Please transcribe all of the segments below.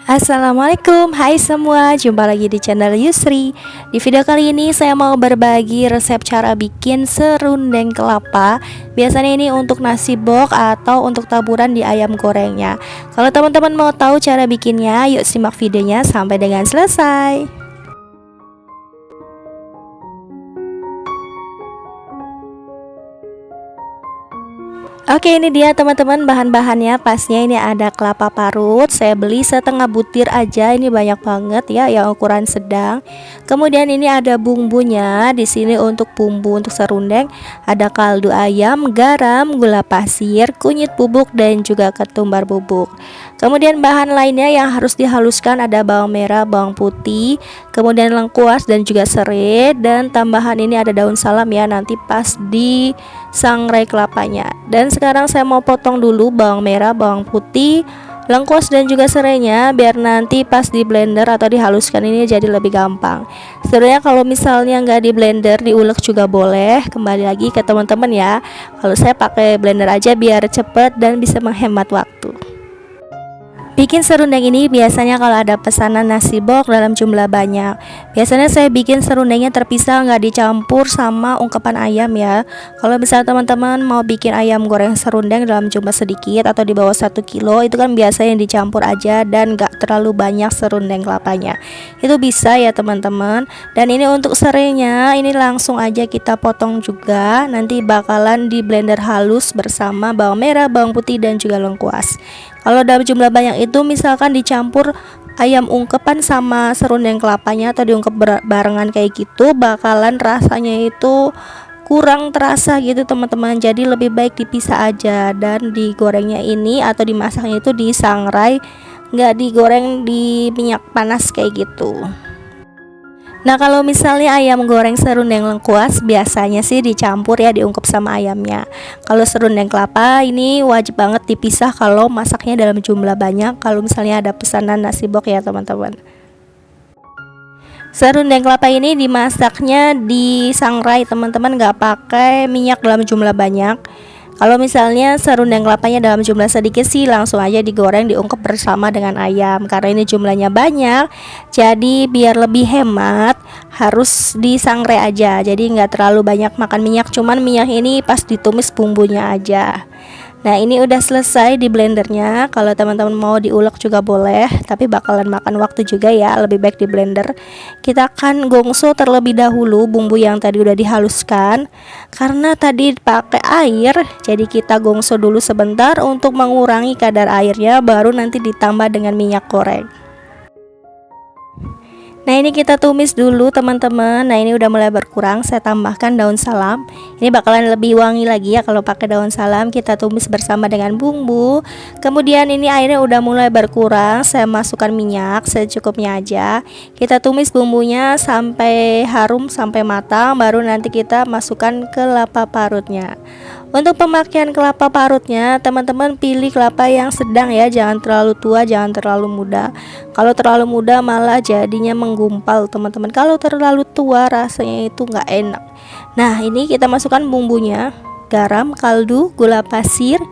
Assalamualaikum, hai semua, jumpa lagi di channel Yusri. Di video kali ini saya mau berbagi resep cara bikin serundeng kelapa. Biasanya ini untuk nasi bok atau untuk taburan di ayam gorengnya. Kalau teman-teman mau tahu cara bikinnya, yuk simak videonya sampai dengan selesai. Oke, ini dia teman-teman bahan-bahannya. Pasnya ini ada kelapa parut. Saya beli setengah butir aja. Ini banyak banget ya, yang ukuran sedang. Kemudian ini ada bumbunya. Di sini untuk bumbu untuk serundeng ada kaldu ayam, garam, gula pasir, kunyit bubuk dan juga ketumbar bubuk. Kemudian bahan lainnya yang harus dihaluskan ada bawang merah, bawang putih, kemudian lengkuas dan juga serai, dan tambahan ini ada daun salam ya, nanti pas di sangrai kelapanya. Dan sekarang saya mau potong dulu bawang merah, bawang putih, lengkuas dan juga serainya, biar nanti pas di blender atau dihaluskan ini jadi lebih gampang. Sebenarnya kalau misalnya nggak di blender, diulek juga boleh. Kembali lagi ke teman-teman ya. Kalau saya pakai blender aja biar cepet dan bisa menghemat waktu. Bikin serundeng ini biasanya kalau ada pesanan nasi bok dalam jumlah banyak. Biasanya saya bikin serundengnya terpisah, nggak dicampur sama ungkepan ayam ya. Kalau misalnya teman-teman mau bikin ayam goreng serundeng dalam jumlah sedikit atau di bawah 1 kilo, itu kan biasanya dicampur aja dan nggak terlalu banyak serundeng kelapanya. Itu bisa ya teman-teman. Dan ini untuk serainya, ini langsung aja kita potong juga. Nanti bakalan di blender halus bersama bawang merah, bawang putih dan juga lengkuas. Kalau dalam jumlah banyak itu misalkan dicampur ayam ungkepan sama serundeng kelapanya atau diungkep barengan kayak gitu, bakalan rasanya itu kurang terasa gitu teman-teman. Jadi lebih baik dipisah aja, dan digorengnya ini atau dimasaknya itu di sangrai, nggak digoreng di minyak panas kayak gitu. Nah, kalau misalnya ayam goreng serundeng lengkuas biasanya sih dicampur ya, diungkep sama ayamnya. Kalau serundeng kelapa ini wajib banget dipisah kalau masaknya dalam jumlah banyak, kalau misalnya ada pesanan nasi bok ya teman-teman. Serundeng kelapa ini dimasaknya di sangrai teman-teman, nggak pakai minyak dalam jumlah banyak. Kalau misalnya serundeng kelapanya dalam jumlah sedikit sih langsung aja digoreng, diungkep bersama dengan ayam. Karena ini jumlahnya banyak, jadi biar lebih hemat harus disangrai aja. Jadi nggak terlalu banyak makan minyak, cuman minyak ini pas ditumis bumbunya aja. Nah, ini udah selesai di blendernya. Kalau teman-teman mau diulek juga boleh, tapi bakalan makan waktu juga ya, lebih baik di blender. Kita akan gongso terlebih dahulu bumbu yang tadi udah dihaluskan. Karena tadi pakai air, jadi kita gongso dulu sebentar untuk mengurangi kadar airnya, baru nanti ditambah dengan minyak goreng. Nah, ini kita tumis dulu teman-teman. Nah, ini udah mulai berkurang, saya tambahkan daun salam. Ini bakalan lebih wangi lagi ya kalau pakai daun salam. Kita tumis bersama dengan bumbu. Kemudian ini airnya udah mulai berkurang, saya masukkan minyak secukupnya aja. Kita tumis bumbunya sampai harum, sampai matang, baru nanti kita masukkan kelapa parutnya. Untuk pemakaian kelapa parutnya, teman-teman pilih kelapa yang sedang ya, jangan terlalu tua, jangan terlalu muda. Kalau terlalu muda malah jadinya menggumpal teman-teman. Kalau terlalu tua rasanya itu nggak enak. Nah, ini kita masukkan bumbunya: garam, kaldu, gula pasir,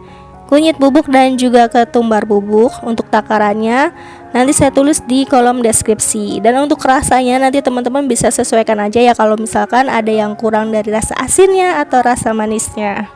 kunyit bubuk dan juga ketumbar bubuk. Untuk takarannya nanti saya tulis di kolom deskripsi. Dan untuk rasanya nanti teman-teman bisa sesuaikan aja ya, kalau misalkan ada yang kurang dari rasa asinnya atau rasa manisnya.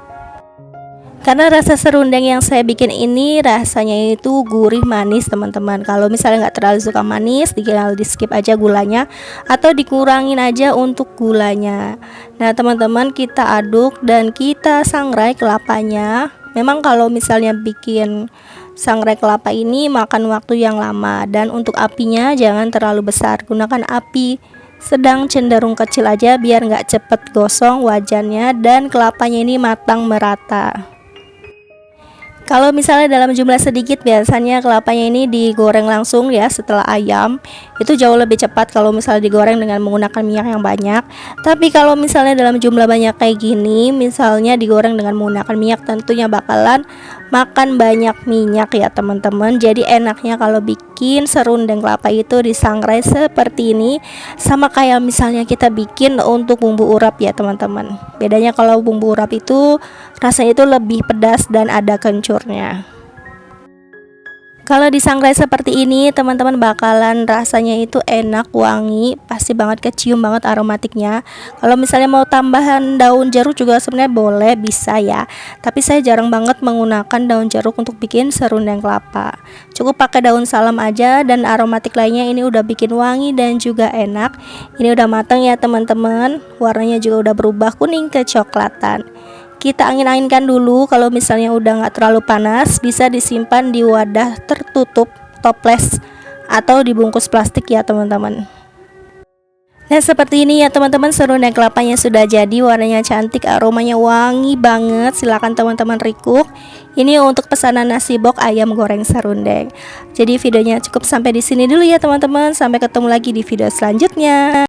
Karena rasa serundeng yang saya bikin ini rasanya itu gurih manis teman-teman. Kalau misalnya nggak terlalu suka manis, tinggal di skip aja gulanya atau dikurangin aja untuk gulanya. Nah teman-teman, kita aduk dan kita sangrai kelapanya. Memang kalau misalnya bikin sangrai kelapa ini makan waktu yang lama, dan untuk apinya jangan terlalu besar, gunakan api sedang cenderung kecil aja biar nggak cepet gosong wajannya dan kelapanya ini matang merata. Kalau misalnya dalam jumlah sedikit, biasanya kelapanya ini digoreng langsung ya setelah ayam. Itu jauh lebih cepat kalau misalnya digoreng dengan menggunakan minyak yang banyak. Tapi kalau misalnya dalam jumlah banyak kayak gini, misalnya digoreng dengan menggunakan minyak, tentunya bakalan makan banyak minyak ya teman-teman. Jadi enaknya kalau bikin serundeng kelapa itu disangrai seperti ini, sama kayak misalnya kita bikin untuk bumbu urap ya teman-teman. Bedanya kalau bumbu urap itu rasanya itu lebih pedas dan ada kencurnya. Kalau disangrai seperti ini teman-teman bakalan rasanya itu enak, wangi, pasti banget kecium banget aromatiknya. Kalau misalnya mau tambahan daun jeruk juga sebenarnya boleh, bisa ya. Tapi saya jarang banget menggunakan daun jeruk untuk bikin serundeng kelapa. Cukup pakai daun salam aja dan aromatik lainnya ini udah bikin wangi dan juga enak. Ini udah matang ya teman-teman. Warnanya juga udah berubah kuning kecoklatan. Kita angin-anginkan dulu. Kalau misalnya udah nggak terlalu panas, bisa disimpan di wadah tertutup toples atau dibungkus plastik ya teman-teman. Nah seperti ini ya teman-teman, serundeng kelapanya sudah jadi, warnanya cantik, aromanya wangi banget. Silahkan teman-teman recook. Ini untuk pesanan nasi box ayam goreng serundeng. Jadi videonya cukup sampai di sini dulu ya teman-teman. Sampai ketemu lagi di video selanjutnya.